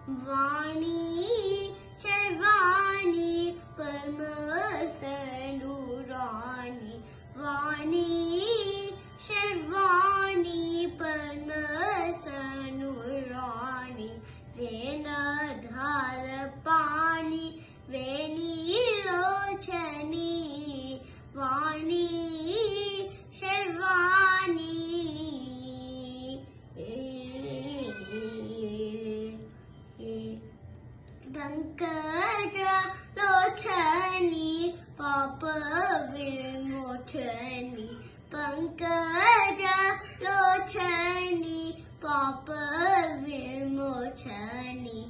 वाणी शर्वाणी परमसनुरानी वाणी शर्वाणी परमसनुरानी वेणधार पाणी वेणीलोचनी वाणी शर्वाणी पंकज लोचनी पाप विमोचनी पंकज लोचनी पाप विमोचनी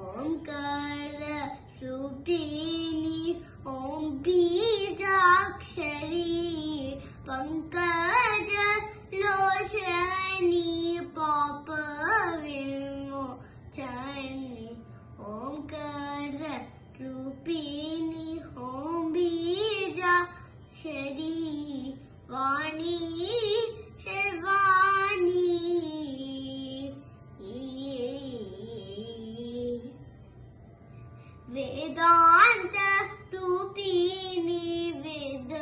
ओंकार रूपिणी ओम बीजाक्षरी पंकज लोचनी पाप विमोचनी ओंकार रूपिणी ओम बीजाक्षरी वाणी शर्वाणी वेदांत रूपिणी वेद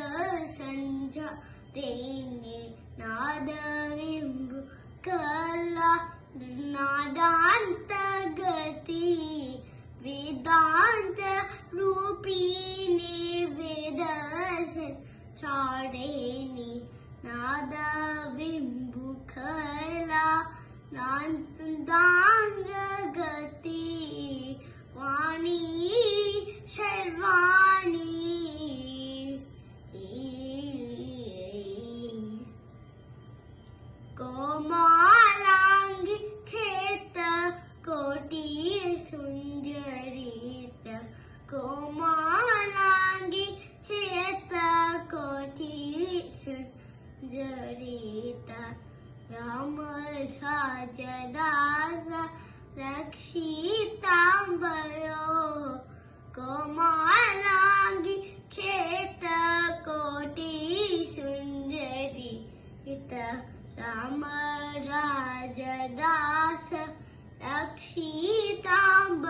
संजतेने नादविंबु कला नादांत गति वेदांत रूपिणी वेद संचारेने नादविंबु कला नादांत गति वाणी शर्वाणी कोमलांगी छेत कोटि सुंदरीत कोमलांगी छेत कोटि सुंदरीत राम राजदास रक्षितांबयो कोमलांगी छेत कोटि सुंदरी राम राजदास रक्षितांबयो